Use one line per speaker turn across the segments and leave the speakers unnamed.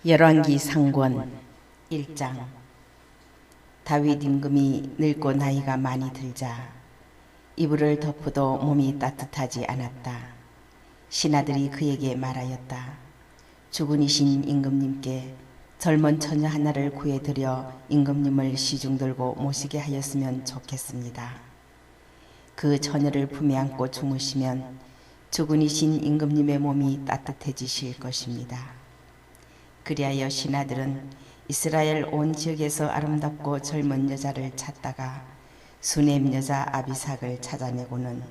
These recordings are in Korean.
열왕기 상권 1장. 다윗 임금이 늙고 나이가 많이 들자 이불을 덮어도 몸이 따뜻하지 않았다. 신하들이 그에게 말하였다. 죽은 이신 임금님께 젊은 처녀 하나를 구해드려 임금님을 시중 들고 모시게 하였으면 좋겠습니다. 그 처녀를 품에 안고 주무시면 죽은 이신 임금님의 몸이 따뜻해지실 것입니다. 그리하여 신하들은 이스라엘 온 지역에서 아름답고 젊은 여자를 찾다가 수넴 여자 아비삭을 찾아내고는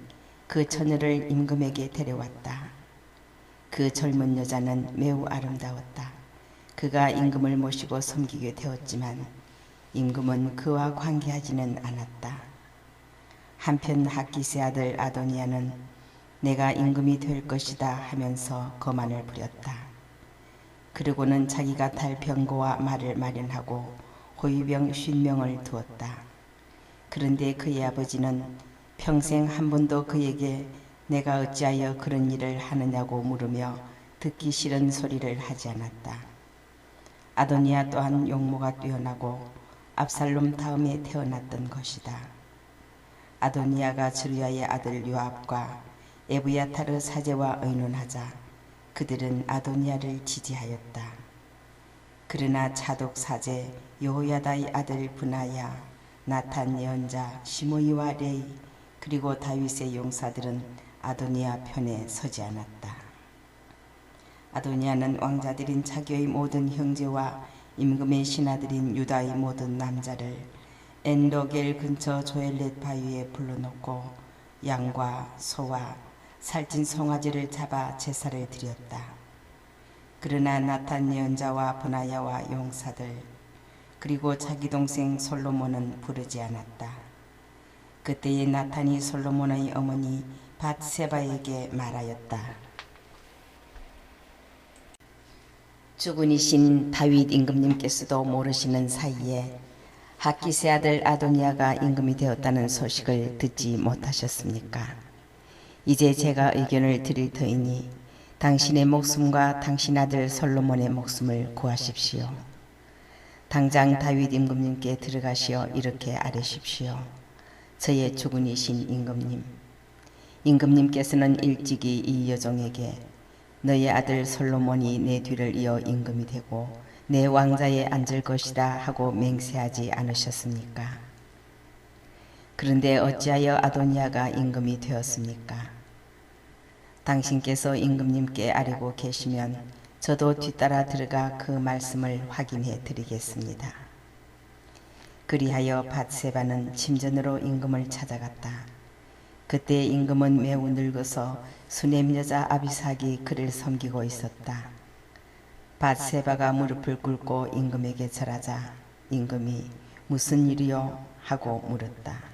그 처녀를 임금에게 데려왔다. 그 젊은 여자는 매우 아름다웠다. 그가 임금을 모시고 섬기게 되었지만 임금은 그와 관계하지는 않았다. 한편 핫기스의 아들 아도니아는 내가 임금이 될 것이다 하면서 거만을 부렸다. 그리고는 자기가 탈 병거와 말을 마련하고 호위병 50명을 두었다. 그런데 그의 아버지는 평생 한 번도 그에게 내가 어찌하여 그런 일을 하느냐고 물으며 듣기 싫은 소리를 하지 않았다. 아도니아 또한 용모가 뛰어나고 압살롬 다음에 태어났던 것이다. 아도니아가 즈루야의 아들 요압과 에브야타르 사제와 의논하자 그들은 아도니아를 지지하였다. 그러나 차독 사제 여호야다의 아들 브나야, 나탄 예언자 시므이와 레이 그리고 다윗의 용사들은 아도니아 편에 서지 않았다. 아도니아는 왕자들인 자기의 모든 형제와 임금의 신하들인 유다의 모든 남자를 엔로겔 근처 조엘렛 바위에 불러놓고 양과 소와 살찐 송아지를 잡아 제사를 드렸다. 그러나 나탄 예언자와 브나야와 용사들 그리고 자기 동생 솔로몬은 부르지 않았다. 그때에 나탄이 솔로몬의 어머니 밧세바에게 말하였다. 죽은 이신 다윗 임금님께서도 모르시는 사이에 핫기스의 아들 아도니아가 임금이 되었다는 소식을 듣지 못하셨습니까? 이제 제가 의견을 드릴 터이니 당신의 목숨과 당신 아들 솔로몬의 목숨을 구하십시오. 당장 다윗 임금님께 들어가시어 이렇게 아뢰십시오. 저의 죽은 이신 임금님, 임금님께서는 일찍이 이 여종에게 너의 아들 솔로몬이 내 뒤를 이어 임금이 되고 내 왕자에 앉을 것이다 하고 맹세하지 않으셨습니까? 그런데 어찌하여 아도니아가 임금이 되었습니까? 당신께서 임금님께 아뢰고 계시면 저도 뒤따라 들어가 그 말씀을 확인해 드리겠습니다. 그리하여 밧세바는 침전으로 임금을 찾아갔다. 그때 임금은 매우 늙어서 수넴 여자 아비삭이 그를 섬기고 있었다. 밧세바가 무릎을 꿇고 임금에게 절하자 임금이 무슨 일이요? 하고 물었다.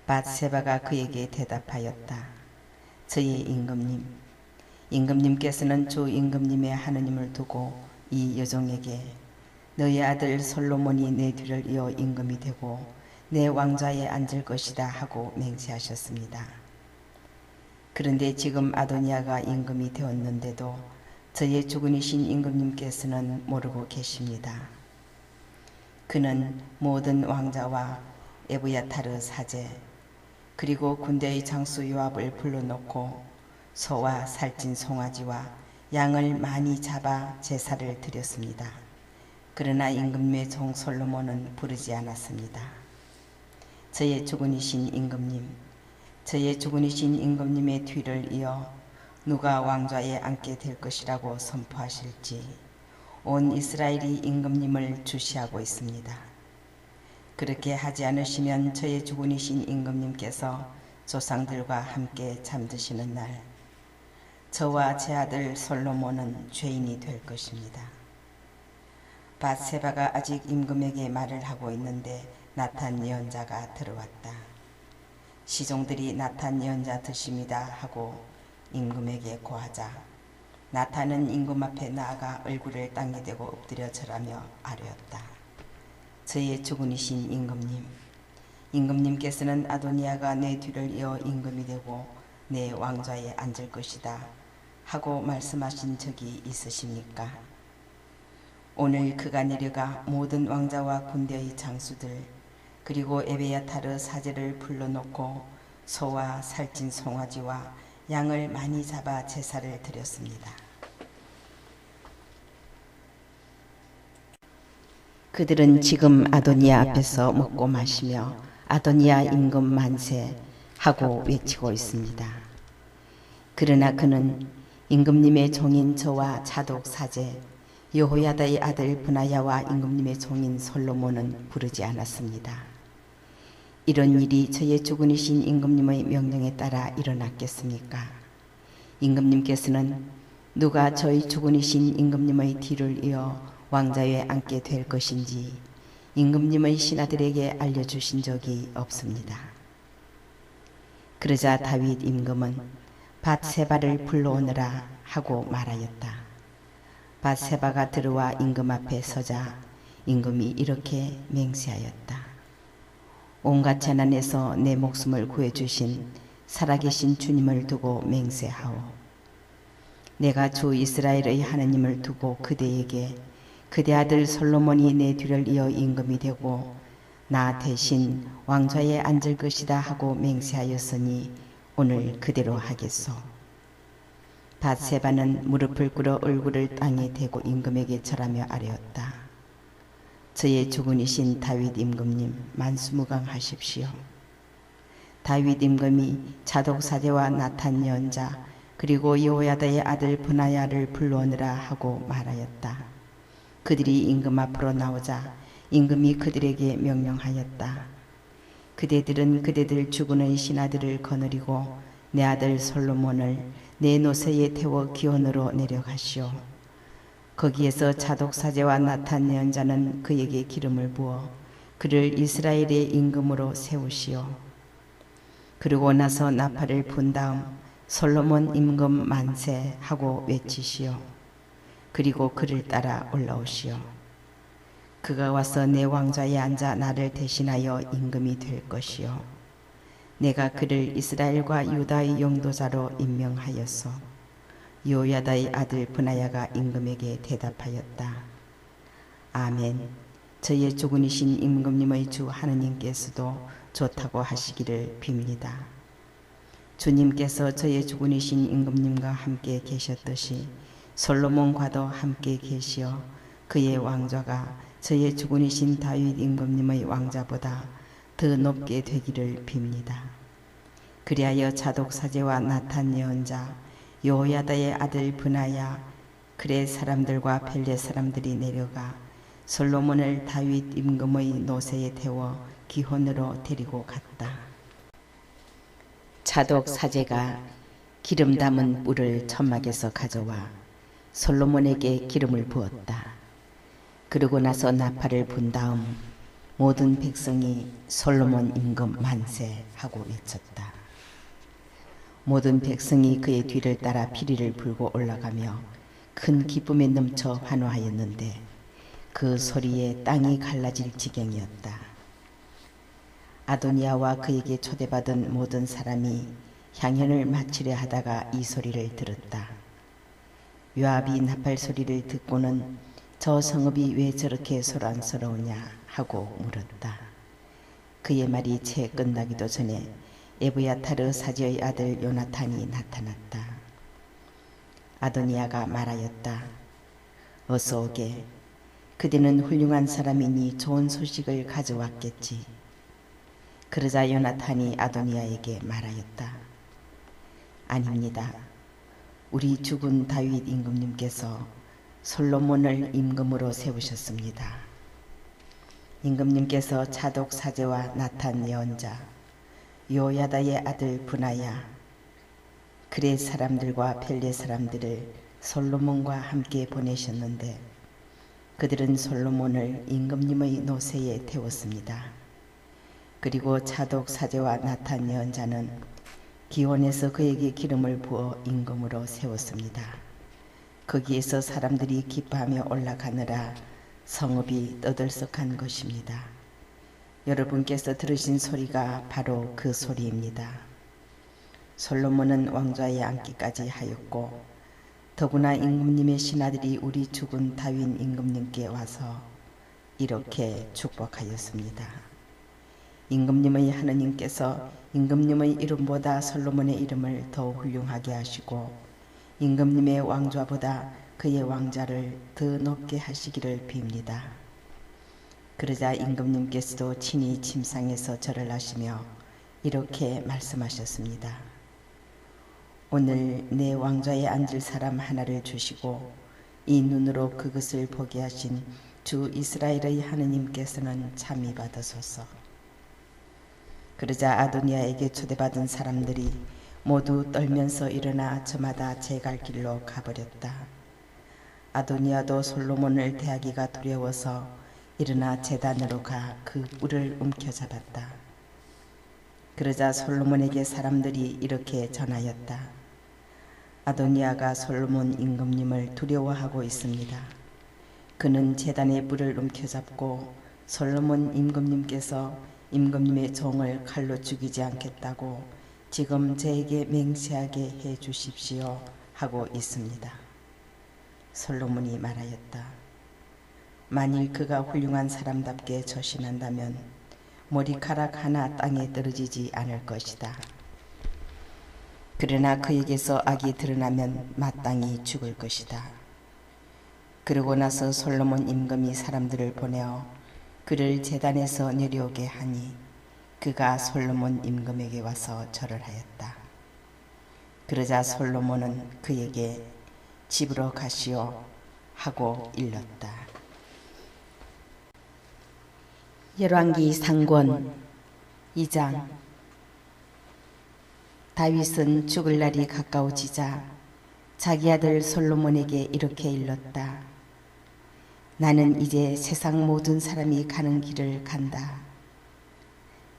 밧세바가 그에게 대답하였다. 저의 임금님, 임금님께서는 주 임금님의 하느님을 두고 이 여종에게 너의 아들 솔로몬이 내 뒤를 이어 임금이 되고 내 왕좌에 앉을 것이다 하고 맹세하셨습니다. 그런데 지금 아도니아가 임금이 되었는데도 저의 죽은 이신 임금님께서는 모르고 계십니다. 그는 모든 왕자와 에브야타르 사제 그리고 군대의 장수 요압을 불러놓고 소와 살찐 송아지와 양을 많이 잡아 제사를 드렸습니다. 그러나 임금의 종 솔로몬은 부르지 않았습니다. 저의 죽은 이신 임금님, 저의 죽은 이신 임금님의 뒤를 이어 누가 왕좌에 앉게 될 것이라고 선포하실지 온 이스라엘이 임금님을 주시하고 있습니다. 그렇게 하지 않으시면 저의 죽은 이신 임금님께서 조상들과 함께 잠드시는 날 저와 제 아들 솔로몬은 죄인이 될 것입니다. 밧세바가 아직 임금에게 말을 하고 있는데 나탄 예언자가 들어왔다. 시종들이 나탄 예언자 드십니다 하고 임금에게 고하자 나탄은 임금 앞에 나아가 얼굴을 땅에 대고 엎드려 절하며 아뢰었다. 저의 죽은 이신 임금님, 임금님께서는 아도니아가 내 뒤를 이어 임금이 되고 내 왕좌에 앉을 것이다 하고 말씀하신 적이 있으십니까? 오늘 그가 내려가 모든 왕자와 군대의 장수들 그리고 에베야타르 사제를 불러놓고 소와 살찐 송아지와 양을 많이 잡아 제사를 드렸습니다. 그들은 지금 아도니아 앞에서 먹고 마시며 아도니아 임금 만세 하고 외치고 있습니다. 그러나 그는 임금님의 종인 저와 자독 사제 여호야다의 아들 브나야와 임금님의 종인 솔로몬은 부르지 않았습니다. 이런 일이 저의 주군이신 임금님의 명령에 따라 일어났겠습니까? 임금님께서는 누가 저희 주군이신 임금님의 뒤를 이어 왕좌에 앉게 될 것인지 임금님의 신하들에게 알려주신 적이 없습니다. 그러자 다윗 임금은 밧세바를 불러오너라 하고 말하였다. 밧세바가 들어와 임금 앞에 서자 임금이 이렇게 맹세하였다. 온갖 재난에서 내 목숨을 구해주신 살아계신 주님을 두고 맹세하오. 내가 주 이스라엘의 하나님을 두고 그대에게 그대 아들 솔로몬이 내 뒤를 이어 임금이 되고 나 대신 왕좌에 앉을 것이다 하고 맹세하였으니 오늘 그대로 하겠소. 밧세바는 무릎을 꿇어 얼굴을 땅에 대고 임금에게 절하며 아뢰었다. 저의 주군이신 다윗 임금님 만수무강하십시오. 다윗 임금이 자독 사제와 나탄 예언자 그리고 여호야다의 아들 브나야를 불러오느라 하고 말하였다. 그들이 임금 앞으로 나오자 임금이 그들에게 명령하였다. 그대들은 그대들 주군의 신하들을 거느리고 내 아들 솔로몬을 내 노새에 태워 기온으로 내려가시오. 거기에서 자독 사제와 나탄 예언자는 그에게 기름을 부어 그를 이스라엘의 임금으로 세우시오. 그러고 나서 나팔을 분 다음 솔로몬 임금 만세 하고 외치시오. 그리고 그를 따라 올라오시오. 그가 와서 내 왕좌에 앉아 나를 대신하여 임금이 될 것이요. 내가 그를 이스라엘과 유다의 용도자로 임명하였소. 요야다의 아들 브나야가 임금에게 대답하였다. 아멘. 저의 주군이신 임금님의 주 하느님께서도 좋다고 하시기를 빕니다. 주님께서 저의 주군이신 임금님과 함께 계셨듯이 솔로몬과도 함께 계시어 그의 왕좌가 저의 주군이신 다윗 임금님의 왕좌보다 더 높게 되기를 빕니다. 그리하여 자독 사제와 나탄 예언자 여호야다의 아들 브나야 그레 사람들과 벨레 사람들이 내려가 솔로몬을 다윗 임금의 노새에 태워 기혼으로 데리고 갔다. 자독 사제가 기름 담은 뿔을 천막에서 가져와 솔로몬에게 기름을 부었다. 그러고 나서 나팔을 분 다음 모든 백성이 솔로몬 임금 만세 하고 외쳤다. 모든 백성이 그의 뒤를 따라 피리를 불고 올라가며 큰 기쁨에 넘쳐 환호하였는데 그 소리에 땅이 갈라질 지경이었다. 아도니아와 그에게 초대받은 모든 사람이 향연을 마치려 하다가 이 소리를 들었다. 요압이 나팔 소리를 듣고는 저 성읍이 왜 저렇게 소란스러우냐 하고 물었다. 그의 말이 채 끝나기도 전에 에브야타르 사제의 아들 요나탄이 나타났다. 아도니아가 말하였다. 어서 오게. 그대는 훌륭한 사람이니 좋은 소식을 가져왔겠지. 그러자 요나탄이 아도니아에게 말하였다. 아닙니다. 우리 주군 다윗 임금님께서 솔로몬을 임금으로 세우셨습니다. 임금님께서 자독 사제와 나탄 예언자 요야다의 아들 브나야 그레 사람들과 벨레 사람들을 솔로몬과 함께 보내셨는데 그들은 솔로몬을 임금님의 노새에 태웠습니다. 그리고 자독 사제와 나탄 예언자는 기온에서 그에게 기름을 부어 임금으로 세웠습니다. 거기에서 사람들이 기뻐하며 올라가느라 성읍이 떠들썩한 것입니다. 여러분께서 들으신 소리가 바로 그 소리입니다. 솔로몬은 왕좌에 앉기까지 하였고 더구나 임금님의 신하들이 우리 죽은 다윗 임금님께 와서 이렇게 축복하였습니다. 임금님의 하느님께서 임금님의 이름보다 솔로몬의 이름을 더 훌륭하게 하시고 임금님의 왕좌보다 그의 왕자를 더 높게 하시기를 빕니다. 그러자 임금님께서도 친히 침상에서 절을 하시며 이렇게 말씀하셨습니다. 오늘 내 왕좌에 앉을 사람 하나를 주시고 이 눈으로 그것을 보게 하신 주 이스라엘의 하느님께서는 참이 받으소서. 그러자 아도니아에게 초대받은 사람들이 모두 떨면서 일어나 저마다 제 갈 길로 가버렸다. 아도니아도 솔로몬을 대하기가 두려워서 일어나 제단으로 가 그 뿔을 움켜잡았다. 그러자 솔로몬에게 사람들이 이렇게 전하였다. 아도니아가 솔로몬 임금님을 두려워하고 있습니다. 그는 제단의 뿔을 움켜잡고 솔로몬 임금님께서 임금님의 종을 칼로 죽이지 않겠다고 지금 저에게 맹세하게 해 주십시오 하고 있습니다. 솔로몬이 말하였다. 만일 그가 훌륭한 사람답게 저신한다면 머리카락 하나 땅에 떨어지지 않을 것이다. 그러나 그에게서 악이 드러나면 마땅히 죽을 것이다. 그러고 나서 솔로몬 임금이 사람들을 보내어 그를 제단에서 내려오게 하니 그가 솔로몬 임금에게 와서 절을 하였다. 그러자 솔로몬은 그에게 집으로 가시오 하고 일렀다. 열왕기 상권 2장. 다윗은 죽을 날이 가까워지자 자기 아들 솔로몬에게 이렇게 일렀다. 나는 이제 세상 모든 사람이 가는 길을 간다.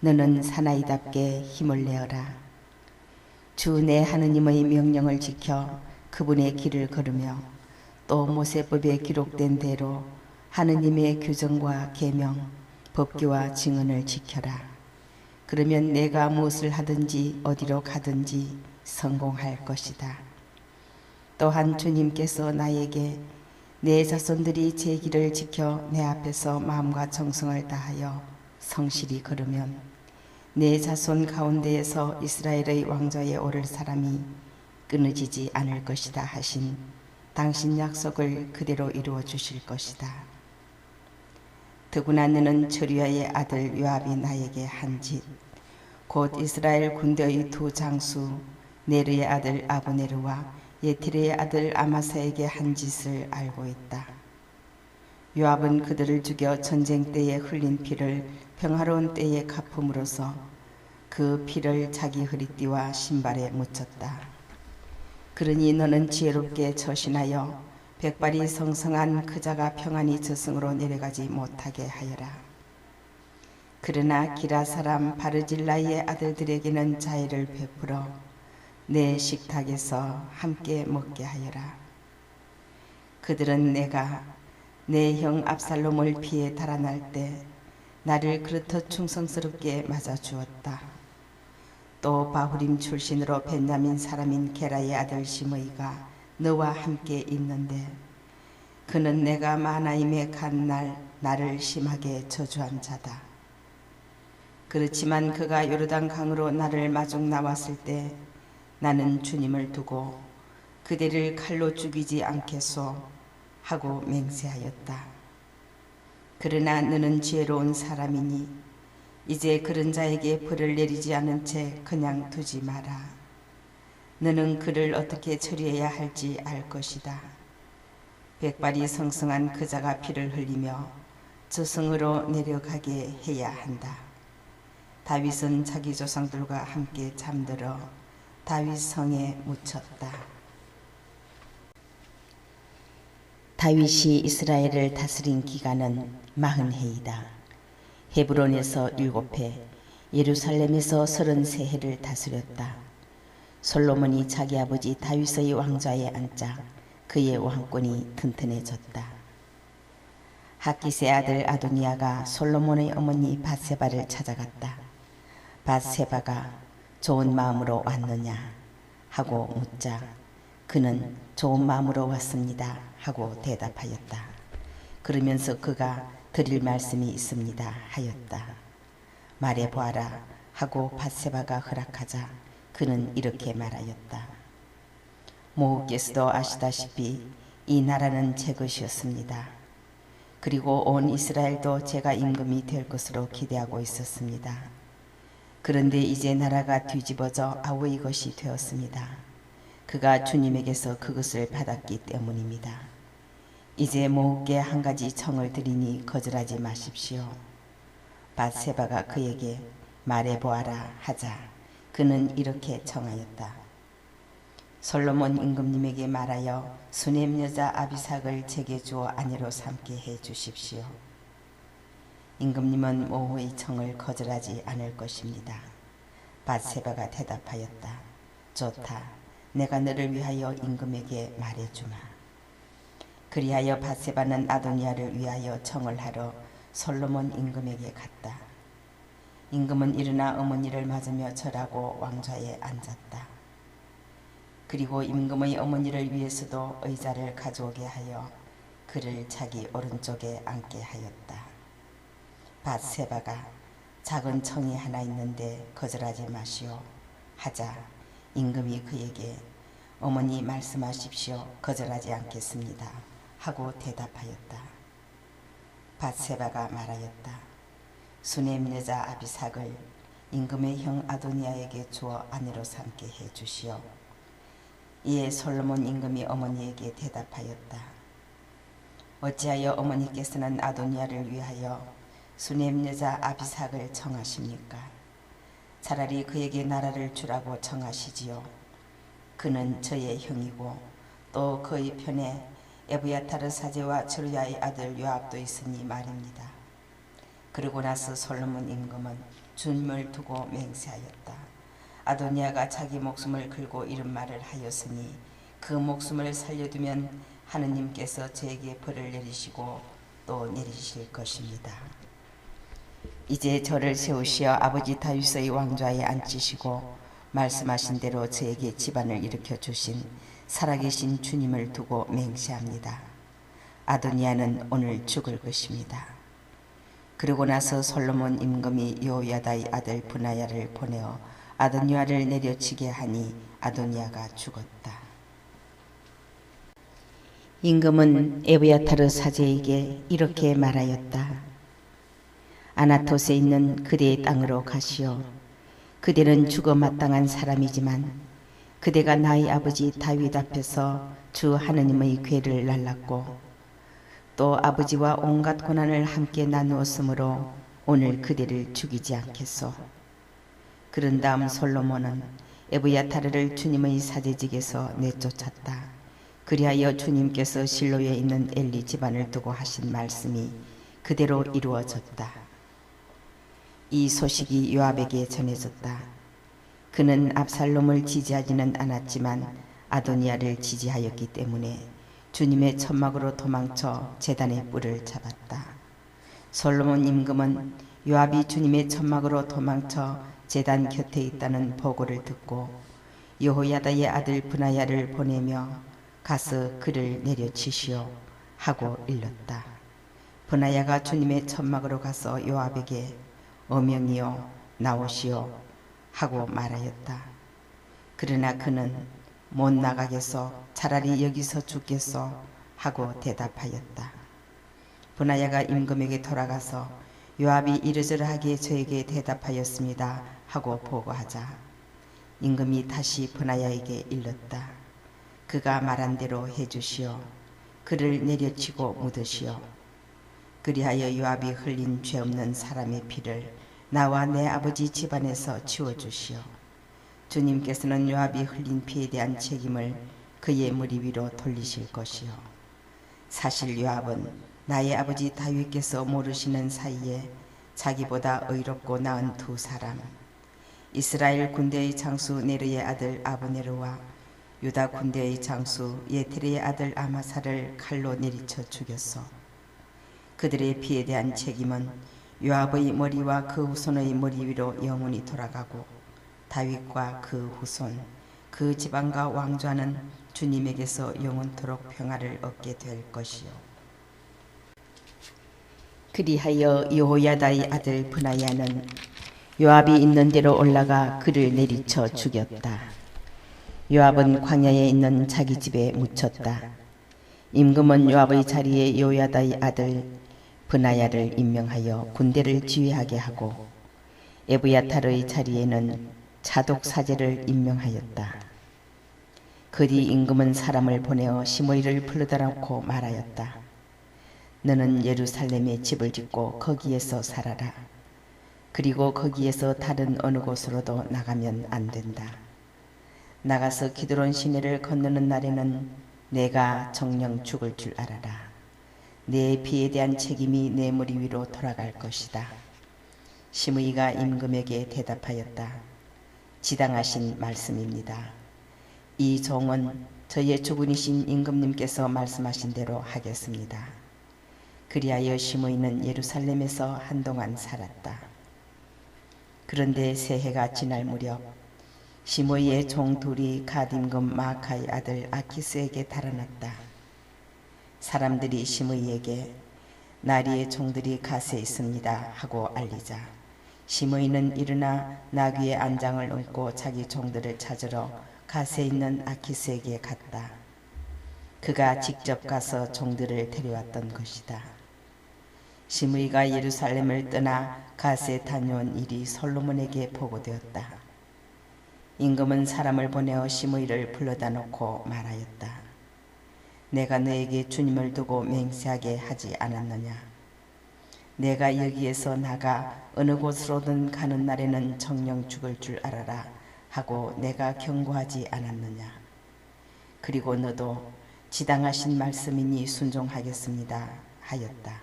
너는 사나이답게 힘을 내어라. 주 내 하느님의 명령을 지켜 그분의 길을 걸으며 또 모세법에 기록된 대로 하느님의 규정과 계명, 법규와 증언을 지켜라. 그러면 내가 무엇을 하든지 어디로 가든지 성공할 것이다. 또한 주님께서 나에게 내 자손들이 제 길을 지켜 내 앞에서 마음과 정성을 다하여 성실히 걸으면 내 자손 가운데에서 이스라엘의 왕좌에 오를 사람이 끊어지지 않을 것이다 하신 당신 약속을 그대로 이루어 주실 것이다. 더구나 너는 저리야의 아들 요압이 나에게 한 짓, 곧 이스라엘 군대의 두 장수 네르의 아들 아브네르와 예티르의 아들 아마사에게 한 짓을 알고 있다. 요압은 그들을 죽여 전쟁 때에 흘린 피를 평화로운 때에 갚음으로써 그 피를 자기 허리띠와 신발에 묻혔다. 그러니 너는 지혜롭게 처신하여 백발이 성성한 그 자가 평안히 저승으로 내려가지 못하게 하여라. 그러나 기라 사람 바르질라의 아들들에게는 자애를 베풀어 내 식탁에서 함께 먹게 하여라. 그들은 내가 내 형 압살롬을 피해 달아날 때 나를 그렇듯 충성스럽게 맞아주었다. 또 바후림 출신으로 벤야민 사람인 게라의 아들 시므이가 너와 함께 있는데 그는 내가 마나임에 간 날 나를 심하게 저주한 자다. 그렇지만 그가 요르단 강으로 나를 마중 나왔을 때 나는 주님을 두고 그대를 칼로 죽이지 않겠소 하고 맹세하였다. 그러나 너는 지혜로운 사람이니 이제 그런 자에게 벌을 내리지 않은 채 그냥 두지 마라. 너는 그를 어떻게 처리해야 할지 알 것이다. 백발이 성성한 그 자가 피를 흘리며 저승으로 내려가게 해야 한다. 다윗은 자기 조상들과 함께 잠들어 다윗 성에 묻혔다. 다윗이 이스라엘을 다스린 기간은 40해이다. 헤브론에서 7해, 예루살렘에서 33해를 다스렸다. 솔로몬이 자기 아버지 다윗의 왕좌에 앉자 그의 왕권이 튼튼해졌다. 핫깃의 아들 아도니아가 솔로몬의 어머니 밧세바를 찾아갔다. 밧세바가 좋은 마음으로 왔느냐 하고 묻자 그는 좋은 마음으로 왔습니다 하고 대답하였다. 그러면서 그가 드릴 말씀이 있습니다 하였다. 말해보아라 하고 밧세바가 허락하자 그는 이렇게 말하였다. 모후께서도 아시다시피 이 나라는 제 것이었습니다. 그리고 온 이스라엘도 제가 임금이 될 것으로 기대하고 있었습니다. 그런데 이제 나라가 뒤집어져 아우의 것이 되었습니다. 그가 주님에게서 그것을 받았기 때문입니다. 이제 모후께 한 가지 청을 드리니 거절하지 마십시오. 밧세바가 그에게 말해보아라 하자 그는 이렇게 청하였다. 솔로몬 임금님에게 말하여 수넴 여자 아비삭을 제게 주어 아내로 삼게 해 주십시오. 임금님은 모후의 청을 거절하지 않을 것입니다. 밧세바가 대답하였다. 좋다. 내가 너를 위하여 임금에게 말해주마. 그리하여 밧세바는 아도니아를 위하여 청을 하러 솔로몬 임금에게 갔다. 임금은 일어나 어머니를 맞으며 절하고 왕좌에 앉았다. 그리고 임금의 어머니를 위해서도 의자를 가져오게 하여 그를 자기 오른쪽에 앉게 하였다. 밧세바가 작은 청이 하나 있는데 거절하지 마시오 하자 임금이 그에게 어머니 말씀하십시오. 거절하지 않겠습니다 하고 대답하였다. 밧세바가 말하였다. 수넴 여자 아비삭을 임금의 형 아도니아에게 주어 아내로 삼게 해 주시오. 이에 솔로몬 임금이 어머니에게 대답하였다. 어찌하여 어머니께서는 아도니아를 위하여 수넴 여자 아비삭을 청하십니까? 차라리 그에게 나라를 주라고 청하시지요. 그는 저의 형이고 또 그의 편에 에브야타르 사제와 츠루야의 아들 요압도 있으니 말입니다. 그러고 나서 솔로몬 임금은 주님을 두고 맹세하였다. 아도니아가 자기 목숨을 걸고 이런 말을 하였으니 그 목숨을 살려두면 하느님께서 저에게 벌을 내리시고 또 내리실 것입니다. 이제 저를 세우시어 아버지 다윗의 왕좌에 앉히시고 말씀하신 대로 저에게 집안을 일으켜 주신 살아계신 주님을 두고 맹세합니다. 아도니아는 오늘 죽을 것입니다. 그러고 나서 솔로몬 임금이 여호야다의 아들 브나야를 보내어 아도니아를 내려치게 하니 아도니아가 죽었다. 임금은 에브야타르 사제에게 이렇게 말하였다. 아나토스에 있는 그대의 땅으로 가시오. 그대는 죽어 마땅한 사람이지만 그대가 나의 아버지 다윗 앞에서 주 하느님의 궤를 날랐고 또 아버지와 온갖 고난을 함께 나누었으므로 오늘 그대를 죽이지 않겠소. 그런 다음 솔로몬은 에브야타르를 주님의 사제직에서 내쫓았다. 그리하여 주님께서 실로에 있는 엘리 집안을 두고 하신 말씀이 그대로 이루어졌다. 이 소식이 요압에게 전해졌다. 그는 압살롬을 지지하지는 않았지만 아도니아를 지지하였기 때문에 주님의 천막으로 도망쳐 제단의 뿔을 잡았다. 솔로몬 임금은 요압이 주님의 천막으로 도망쳐 제단 곁에 있다는 보고를 듣고 여호야다의 아들 브나야를 보내며 가서 그를 내려치시오 하고 일렀다. 브나야가 주님의 천막으로 가서 요압에게 어명이요 나오시오 하고 말하였다. 그러나 그는 못 나가겠소. 차라리 여기서 죽겠소 하고 대답하였다. 브나야가 임금에게 돌아가서 요압이 이러저러하게 저에게 대답하였습니다 하고 보고하자 임금이 다시 브나야에게 일렀다. 그가 말한 대로 해주시오. 그를 내려치고 묻으시오. 그리하여 요압이 흘린 죄 없는 사람의 피를 나와 내 아버지 집안에서 치워주시오. 주님께서는 요압이 흘린 피에 대한 책임을 그의 머리 위로 돌리실 것이요. 사실 요압은 나의 아버지 다윗께서 모르시는 사이에 자기보다 의롭고 나은 두 사람, 이스라엘 군대의 장수 네르의 아들 아브네르와 유다 군대의 장수 예테르의 아들 아마사를 칼로 내리쳐 죽였소. 그들의 피에 대한 책임은 요압의 머리와 그 후손의 머리 위로 영원히 돌아가고 다윗과 그 후손 그 지방과 왕좌는 주님에게서 영원토록 평화를 얻게 될 것이요. 그리하여 여호야다의 아들 브나야는 요압이 있는 데로 올라가 그를 내리쳐 죽였다. 요압은 광야에 있는 자기 집에 묻혔다. 임금은 요압의 자리에 요야다의 아들 브나야를 임명하여 군대를 지휘하게 하고 에브야탈의 자리에는 차독 사제를 임명하였다. 그 뒤 임금은 사람을 보내어 시므이를 불러다 놓고 말하였다. 너는 예루살렘에 집을 짓고 거기에서 살아라. 그리고 거기에서 다른 어느 곳으로도 나가면 안 된다. 나가서 기드론 시내를 건너는 날에는 내가 정녕 죽을 줄 알아라. 내 피에 대한 책임이 내 머리 위로 돌아갈 것이다. 시므이가 임금에게 대답하였다. 지당하신 말씀입니다. 이 종은 저의 주군이신 임금님께서 말씀하신 대로 하겠습니다. 그리하여 시므이는 예루살렘에서 한동안 살았다. 그런데 새해가 지날 무렵 시므이의 종 둘이 갓 임금 마아카의 아들 아키스에게 달아났다. 사람들이 시므이에게 나리의 종들이 갓에 있습니다 하고 알리자 시므이는 일어나 나귀의 안장을 얹고 자기 종들을 찾으러 갓에 있는 아키스에게 갔다. 그가 직접 가서 종들을 데려왔던 것이다. 시므이가 예루살렘을 떠나 갓에 다녀온 일이 솔로몬에게 보고되었다. 임금은 사람을 보내어 시므이를 불러다 놓고 말하였다. 내가 너에게 주님을 두고 맹세하게 하지 않았느냐? 내가 여기에서 나가 어느 곳으로든 가는 날에는 정녕 죽을 줄 알아라 하고 내가 경고하지 않았느냐? 그리고 너도 지당하신 말씀이니 순종하겠습니다 하였다.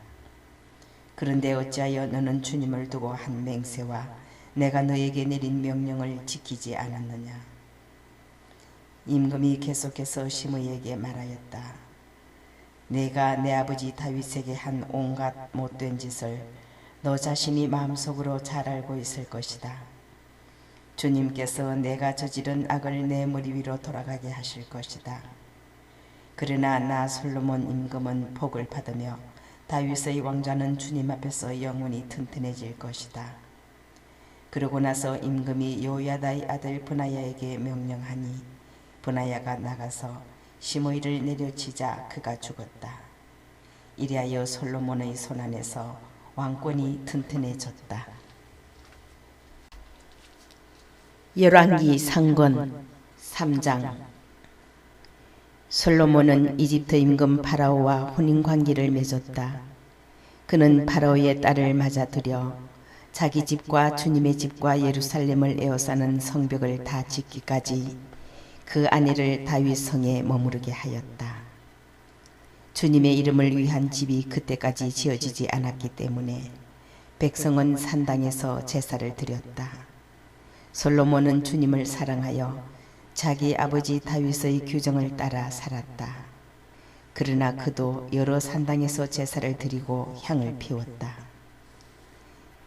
그런데 어찌하여 너는 주님을 두고 한 맹세와 내가 너에게 내린 명령을 지키지 않았느냐? 임금이 계속해서 시므이에게 말하였다. 내가 내 아버지 다윗에게 한 온갖 못된 짓을 너 자신이 마음속으로 잘 알고 있을 것이다. 주님께서 내가 저지른 악을 내 머리 위로 돌아가게 하실 것이다. 그러나 나 솔로몬 임금은 복을 받으며 다윗의 왕좌는 주님 앞에서 영원히 튼튼해질 것이다. 그러고 나서 임금이 요야다의 아들 브나야에게 명령하니 브나야가 나가서 시므이를 내려치자 그가 죽었다. 이리하여 솔로몬의 손안에서 왕권이 튼튼해졌다. 열왕기 상권 3장. 솔로몬은 이집트 임금 파라오와 혼인관계를 맺었다. 그는 파라오의 딸을 맞아들여 자기 집과 주님의 집과 예루살렘을 에워싸는 성벽을 다 짓기까지 그 아내를 다윗 성에 머무르게 하였다. 주님의 이름을 위한 집이 그때까지 지어지지 않았기 때문에 백성은 산당에서 제사를 드렸다. 솔로몬은 주님을 사랑하여 자기 아버지 다윗의 규정을 따라 살았다. 그러나 그도 여러 산당에서 제사를 드리고 향을 피웠다.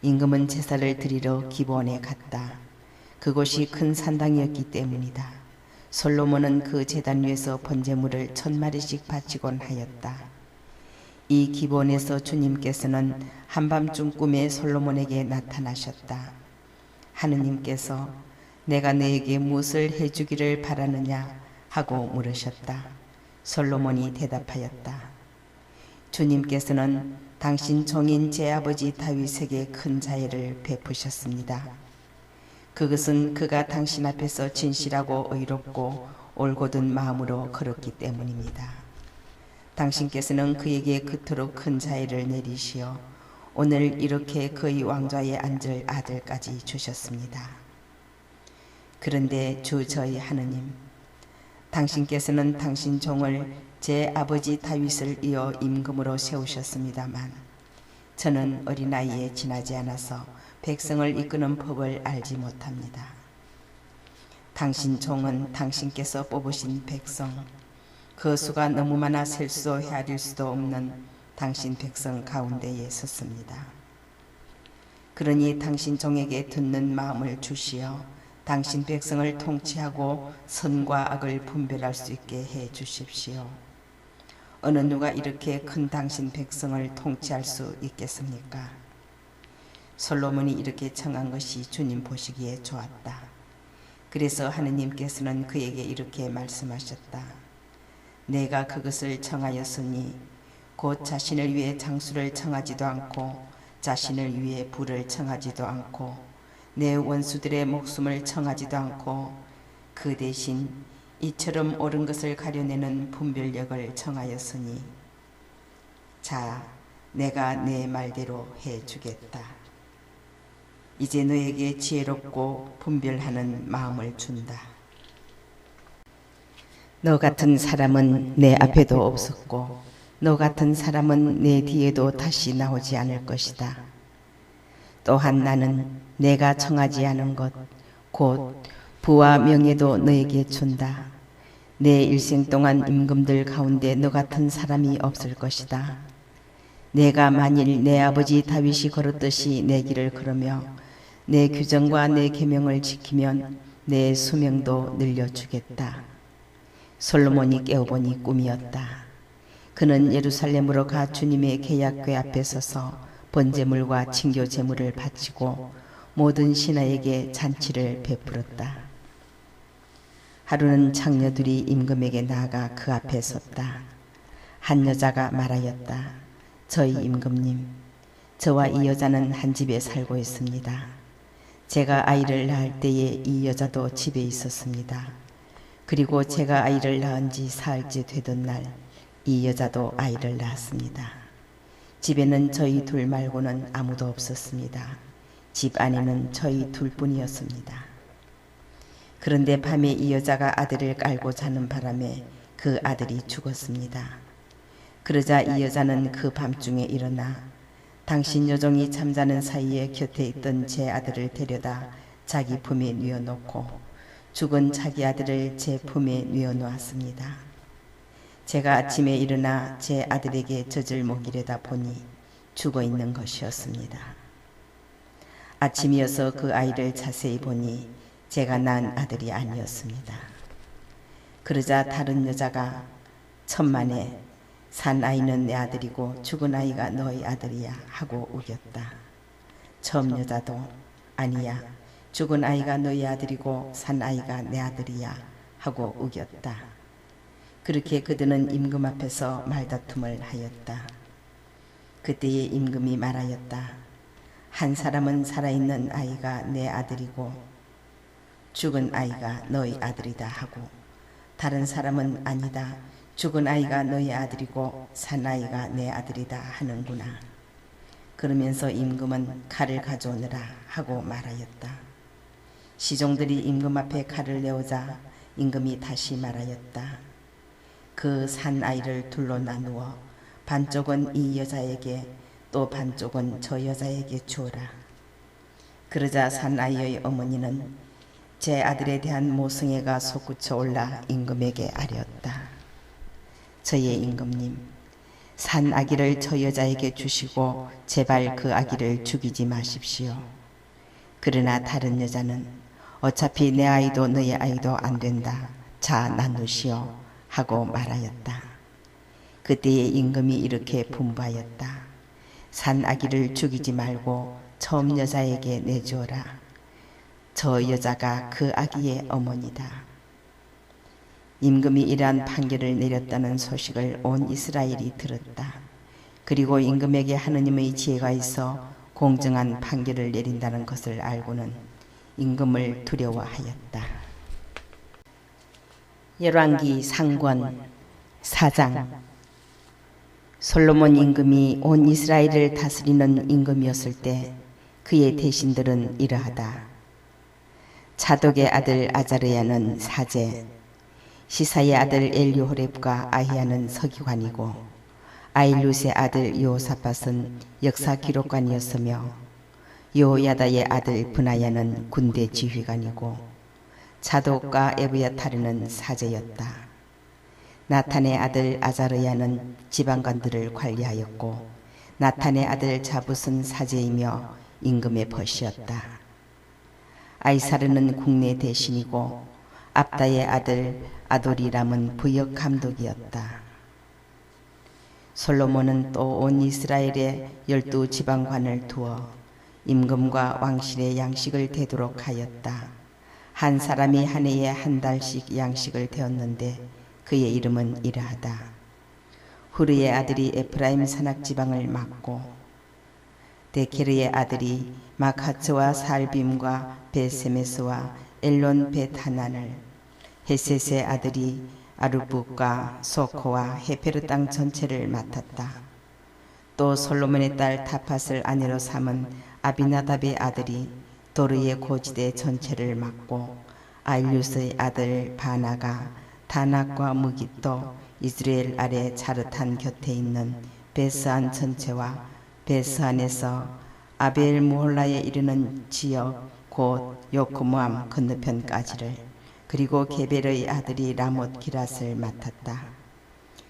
임금은 제사를 드리러 기브온에 갔다. 그곳이 큰 산당이었기 때문이다. 솔로몬은 그 제단 위에서 번제물을 1000마리씩 바치곤 하였다. 이 기브온에서 주님께서는 한밤중 꿈에 솔로몬에게 나타나셨다. 하느님께서 내가 너에게 무엇을 해주기를 바라느냐 하고 물으셨다. 솔로몬이 대답하였다. 주님께서는 당신 종인 제 아버지 다윗에게 큰 자애를 베푸셨습니다. 그것은 그가 당신 앞에서 진실하고 의롭고 올곧은 마음으로 걸었기 때문입니다. 당신께서는 그에게 그토록 큰 자애를 내리시어 오늘 이렇게 그의 왕좌에 앉을 아들까지 주셨습니다. 그런데 주 저희 하느님, 당신께서는 당신 종을 제 아버지 다윗을 이어 임금으로 세우셨습니다만 저는 어린아이에 지나지 않아서 백성을 이끄는 법을 알지 못합니다. 당신 종은 당신께서 뽑으신 백성, 그 수가 너무 많아 셀 수도 헤아릴 수도 없는 당신 백성 가운데에 섰습니다. 그러니 당신 종에게 듣는 마음을 주시어 당신 백성을 통치하고 선과 악을 분별할 수 있게 해 주십시오. 어느 누가 이렇게 큰 당신 백성을 통치할 수 있겠습니까? 솔로몬이 이렇게 청한 것이 주님 보시기에 좋았다. 그래서 하느님께서는 그에게 이렇게 말씀하셨다. 내가 그것을 청하였으니 곧 자신을 위해 장수를 청하지도 않고 자신을 위해 부를 청하지도 않고 내 원수들의 목숨을 청하지도 않고 그 대신 이처럼 옳은 것을 가려내는 분별력을 청하였으니 자, 내가 내 말대로 해주겠다. 이제 너에게 지혜롭고 분별하는 마음을 준다. 너 같은 사람은 내 앞에도 없었고 너 같은 사람은 내 뒤에도 다시 나오지 않을 것이다. 또한 나는 내가 청하지 않은 것, 곧 부와 명예도 너에게 준다. 내 일생 동안 임금들 가운데 너 같은 사람이 없을 것이다. 내가 만일 내 아버지 다윗이 걸었듯이 내 길을 걸으며 내 규정과 내 계명을 지키면 내 수명도 늘려주겠다. 솔로몬이 깨어보니 꿈이었다. 그는 예루살렘으로 가 주님의 계약궤 앞에 서서 번제물과 친교 제물을 바치고 모든 신하에게 잔치를 베풀었다. 하루는 창녀들이 임금에게 나아가 그 앞에 섰다. 한 여자가 말하였다. 저희 임금님, 저와 이 여자는 한 집에 살고 있습니다. 제가 아이를 낳을 때에 이 여자도 집에 있었습니다. 그리고 제가 아이를 낳은 지 사흘째 되던 날 이 여자도 아이를 낳았습니다. 집에는 저희 둘 말고는 아무도 없었습니다. 집 안에는 저희 둘뿐이었습니다. 그런데 밤에 이 여자가 아들을 깔고 자는 바람에 그 아들이 죽었습니다. 그러자 이 여자는 그 밤중에 일어나 당신 여종이 잠자는 사이에 곁에 있던 제 아들을 데려다 자기 품에 뉘어놓고 죽은 자기 아들을 제 품에 뉘어놓았습니다. 제가 아침에 일어나 제 아들에게 젖을 먹이려다 보니 죽어 있는 것이었습니다. 아침이어서 그 아이를 자세히 보니 제가 낳은 아들이 아니었습니다. 그러자 다른 여자가 천만에 산 아이는 내 아들이고 죽은 아이가 너희 아들이야 하고 우겼다. 처음 여자도 아니야, 죽은 아이가 너희 아들이고 산 아이가 내 아들이야 하고 우겼다. 그렇게 그들은 임금 앞에서 말다툼을 하였다. 그때에 임금이 말하였다. 한 사람은 살아있는 아이가 내 아들이고 죽은 아이가 너희 아들이다 하고 다른 사람은 아니다. 죽은 아이가 너희 아들이고 산 아이가 내 아들이다 하는구나. 그러면서 임금은 칼을 가져오느라 하고 말하였다. 시종들이 임금 앞에 칼을 내오자 임금이 다시 말하였다. 그 산 아이를 둘로 나누어 반쪽은 이 여자에게 또 반쪽은 저 여자에게 주어라. 그러자 산 아이의 어머니는 제 아들에 대한 모성애가 솟구쳐 올라 임금에게 아뢰었다. 저의 임금님, 산 아기를 저 여자에게 주시고 제발 그 아기를 죽이지 마십시오. 그러나 다른 여자는 어차피 내 아이도 너의 아이도 안 된다. 자, 나누시오. 하고 말하였다. 그때에 임금이 이렇게 분부하였다. 산 아기를 죽이지 말고 처음 여자에게 내주어라. 저 여자가 그 아기의 어머니다. 임금이 이러한 판결을 내렸다는 소식을 온 이스라엘이 들었다. 그리고 임금에게 하느님의 지혜가 있어 공정한 판결을 내린다는 것을 알고는 임금을 두려워하였다. 열왕기 상권 4장. 솔로몬 임금이 온 이스라엘을 다스리는 임금이었을 때 그의 대신들은 이러하다. 차독의 아들 아자르야는 사제, 시사의 아들 엘리호렙과 아히야는 서기관이고 아일룻의 아들 요사밧은 역사 기록관이었으며 요야다의 아들 브나야는 군대 지휘관이고 차독과 에브야타르는 사제였다. 나탄의 아들 아자르야는 지방관들을 관리하였고 나탄의 아들 자붓은 사제이며 임금의 벗이었다. 아이사르는 국내 대신이고 압다의 아들 아도리람은 부역 감독이었다. 솔로몬은 또 온 이스라엘에 12지방관을 두어 임금과 왕실의 양식을 대도록 하였다. 한 사람이 한 해에 한 달씩 양식을 대었는데 그의 이름은 이러하다. 후르의 아들이 에프라임 산악지방을 맡고 데케르의 아들이 마카츠와 살빔과 베세메스와 엘론 벳하난을, 헤셋의 아들이 아르북과 소코와 헤페르 땅 전체를 맡았다. 또 솔로몬의 딸 타팟을 아내로 삼은 아비나답의 아들이 도르의 고지대 전체를 맡고 아일루스의 아들 바나가 다낙과 무깃도 이스라엘 아래 자르탄 곁에 있는 베스안 전체와 베스안에서 아벨 무홀라에 이르는 지역 곧 요크모암 건너편까지를, 그리고 게벨의 아들이 라못 기랏을 맡았다.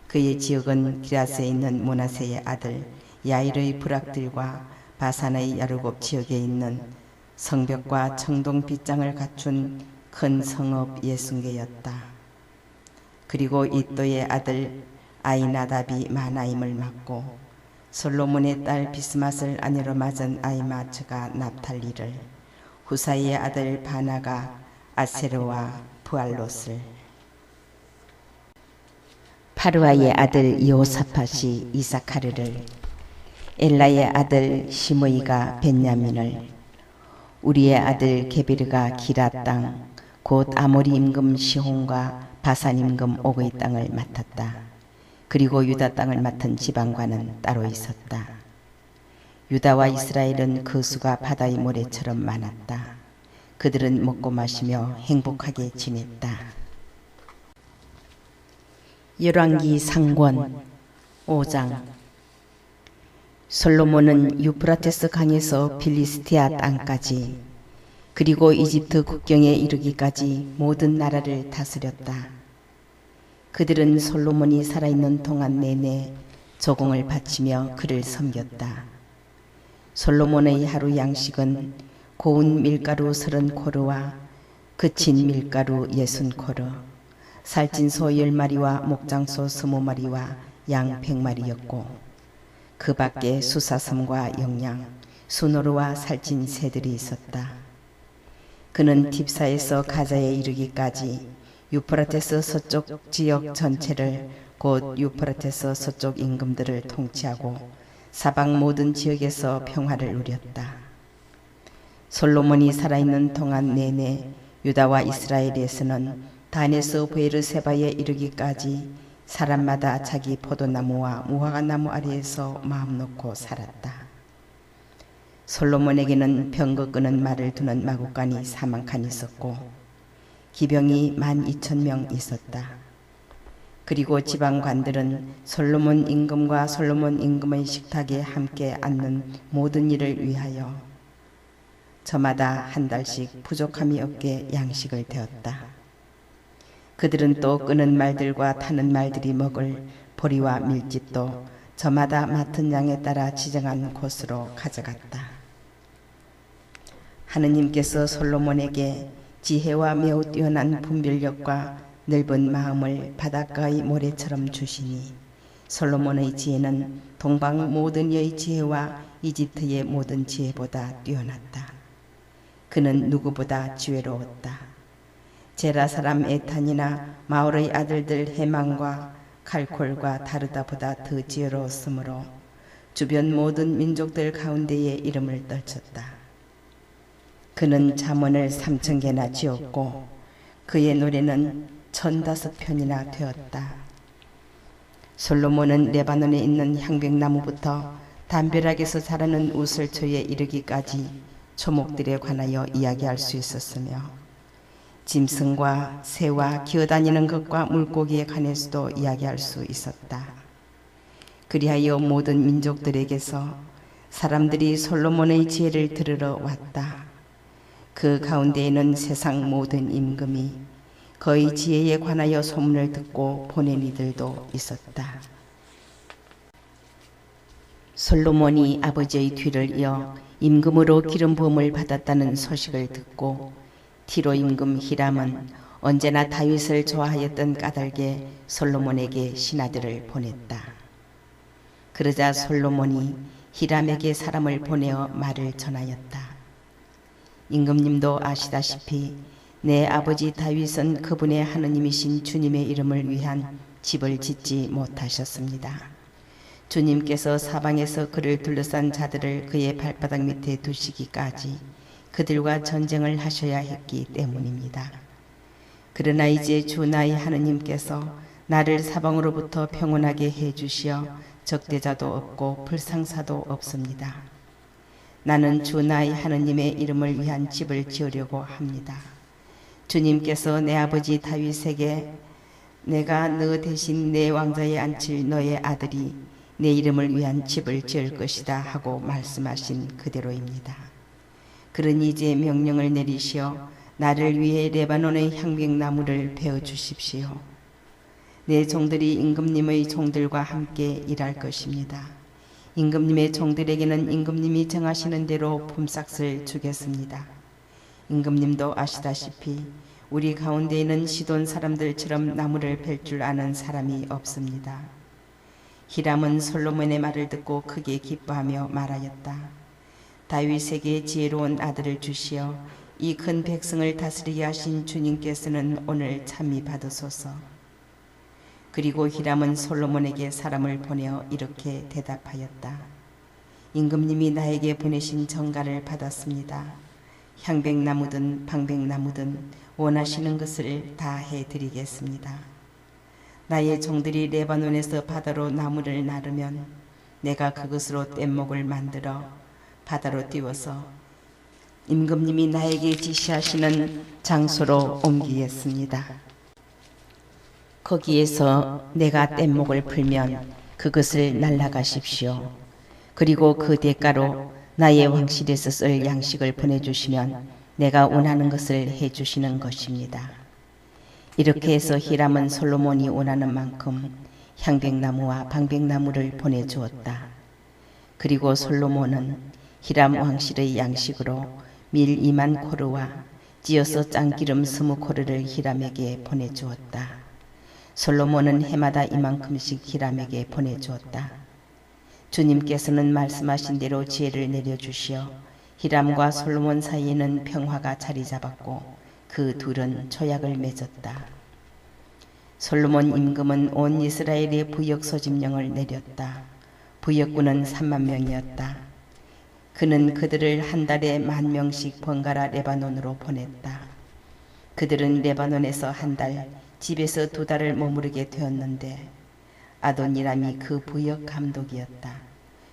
그의 지역은 기랏에 있는 므낫세의 아들 야일의 부락들과 바산의 야르곱 지역에 있는 성벽과 청동 빗장을 갖춘 큰 성읍 60개였다. 그리고 이또의 아들 아이나답이 마나임을 맡고 솔로몬의 딸 비스맛을 아내로 맞은 아이마츠가 납탈리를, 후사이의 아들 바나가 아세르와 부알롯을, 파루아의 아들 여호사밧이 이사카르를, 엘라의 아들 시므이가 벤야민을, 우리의 아들 게비르가 기랏 땅 곧 아모리 임금 시혼과 바산 임금 옥의 땅을 맡았다. 그리고 유다 땅을 맡은 지방관은 따로 있었다. 유다와 이스라엘은 그 수가 바다의 모래처럼 많았다. 그들은 먹고 마시며 행복하게 지냈다. 열왕기 상권 5장. 솔로몬은 유프라테스 강에서 필리스티아 땅까지 그리고 이집트 국경에 이르기까지 모든 나라를 다스렸다. 그들은 솔로몬이 살아있는 동안 내내 조공을 바치며 그를 섬겼다. 솔로몬의 하루 양식은 고운 밀가루 30코르와 그친 밀가루 60코르, 살찐 소 10마리와 목장소 20마리와 양 100마리였고 그 밖에 수사섬과 영양, 수노루와 살찐 새들이 있었다. 그는 딥사에서 가자에 이르기까지 유프라테스 서쪽 지역 전체를 곧 유프라테스 서쪽 임금들을 통치하고 사방 모든 지역에서 평화를 누렸다. 솔로몬이 살아있는 동안 내내 유다와 이스라엘에서는 단에서 베르세바에 이르기까지 사람마다 자기 포도나무와 무화과나무 아래에서 마음 놓고 살았다. 솔로몬에게는 병거 끄는 말을 두는 마구간이 4만칸 있었고 기병이 12,000명 있었다. 그리고 지방관들은 솔로몬 임금과 솔로몬 임금의 식탁에 함께 앉는 모든 일을 위하여 저마다 한 달씩 부족함이 없게 양식을 대었다. 그들은 또 끄는 말들과 타는 말들이 먹을 보리와 밀집도 저마다 맡은 양에 따라 지정한 곳으로 가져갔다. 하느님께서 솔로몬에게 지혜와 매우 뛰어난 분별력과 넓은 마음을 바닷가의 모래처럼 주시니 솔로몬의 지혜는 동방 모든 여의 지혜와 이집트의 모든 지혜보다 뛰어났다. 그는 누구보다 지혜로웠다. 제라 사람 에탄이나 마올의 아들들 헤만과 칼콜과 다르다보다 더 지혜로웠으므로 주변 모든 민족들 가운데에 이름을 떨쳤다. 그는 잠언을 3000개나 지었고 그의 노래는 1005편이나 되었다. 솔로몬은 레바논에 있는 향백나무부터 담벼락에서 자라는 우슬초에 이르기까지 초목들에 관하여 이야기할 수 있었으며 짐승과 새와 기어다니는 것과 물고기에 관해서도 이야기할 수 있었다. 그리하여 모든 민족들에게서 사람들이 솔로몬의 지혜를 들으러 왔다. 그 가운데에는 세상 모든 임금이 그의 지혜에 관하여 소문을 듣고 보낸 이들도 있었다. 솔로몬이 아버지의 뒤를 이어 임금으로 기름 부음을 받았다는 소식을 듣고 티로 임금 히람은 언제나 다윗을 좋아하였던 까닭에 솔로몬에게 신하들을 보냈다. 그러자 솔로몬이 히람에게 사람을 보내어 말을 전하였다. 임금님도 아시다시피 내 아버지 다윗은 그분의 하느님이신 주님의 이름을 위한 집을 짓지 못하셨습니다. 주님께서 사방에서 그를 둘러싼 자들을 그의 발바닥 밑에 두시기까지 그들과 전쟁을 하셔야 했기 때문입니다. 그러나 이제 주 나의 하느님께서 나를 사방으로부터 평온하게 해주시어 적대자도 없고 불상사도 없습니다. 나는 주 나의 하느님의 이름을 위한 집을 지으려고 합니다. 주님께서 내 아버지 다윗에게 내가 너 대신 내 왕좌에 앉힐 너의 아들이 내 이름을 위한 집을 지을 것이다 하고 말씀하신 그대로입니다. 그러니 이제 명령을 내리시어 나를 위해 레바논의 향백나무를 베어 주십시오. 내 종들이 임금님의 종들과 함께 일할 것입니다. 임금님의 종들에게는 임금님이 정하시는 대로 품삯을 주겠습니다. 임금님도 아시다시피 우리 가운데에는 시돈 사람들처럼 나무를 벨 줄 아는 사람이 없습니다. 히람은 솔로몬의 말을 듣고 크게 기뻐하며 말하였다. 다윗에게 지혜로운 아들을 주시어 이 큰 백성을 다스리게 하신 주님께서는 오늘 참미 받으소서. 그리고 히람은 솔로몬에게 사람을 보내어 이렇게 대답하였다. 임금님이 나에게 보내신 전가를 받았습니다. 향백나무든 방백나무든 원하시는 것을 다 해드리겠습니다. 나의 종들이 레바논에서 바다로 나무를 나르면 내가 그것으로 뗏목을 만들어 바다로 띄워서 임금님이 나에게 지시하시는 장소로 옮기겠습니다. 거기에서 내가 뗏목을 풀면 그것을 날라가십시오. 그리고 그 대가로 나의 왕실에서 쓸 양식을 보내주시면 내가 원하는 것을 해주시는 것입니다. 이렇게 해서 히람은 솔로몬이 원하는 만큼 향백나무와 방백나무를 보내주었다. 그리고 솔로몬은 히람 왕실의 양식으로 밀 2만 코르와 찌어서 짠기름 20코르를 히람에게 보내주었다. 솔로몬은 해마다 이만큼씩 히람에게 보내주었다. 주님께서는 말씀하신 대로 지혜를 내려주시어 히람과 솔로몬 사이에는 평화가 자리 잡았고 그 둘은 조약을 맺었다. 솔로몬 임금은 온 이스라엘에 부역 소집령을 내렸다. 부역군은 3만 명이었다. 그는 그들을 한 달에 10,000명씩 번갈아 레바논으로 보냈다. 그들은 레바논에서 한 달, 집에서 2달을 머무르게 되었는데 아도니람이 그 부역 감독이었다.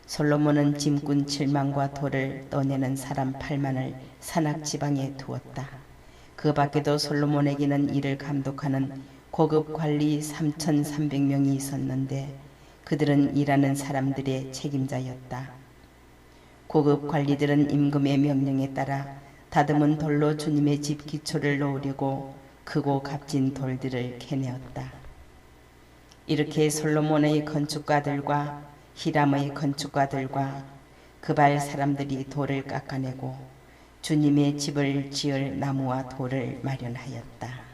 솔로몬은 짐꾼 7만과 돌을 떠내는 사람 8만을 산악 지방에 두었다. 그 밖에도 솔로몬에게는 이를 감독하는 고급 관리 3,300명이 있었는데 그들은 일하는 사람들의 책임자였다. 고급 관리들은 임금의 명령에 따라 다듬은 돌로 주님의 집 기초를 놓으려고 크고 값진 돌들을 캐내었다. 이렇게 솔로몬의 건축가들과 히람의 건축가들과 그발 사람들이 돌을 깎아내고 주님의 집을 지을 나무와 돌을 마련하였다.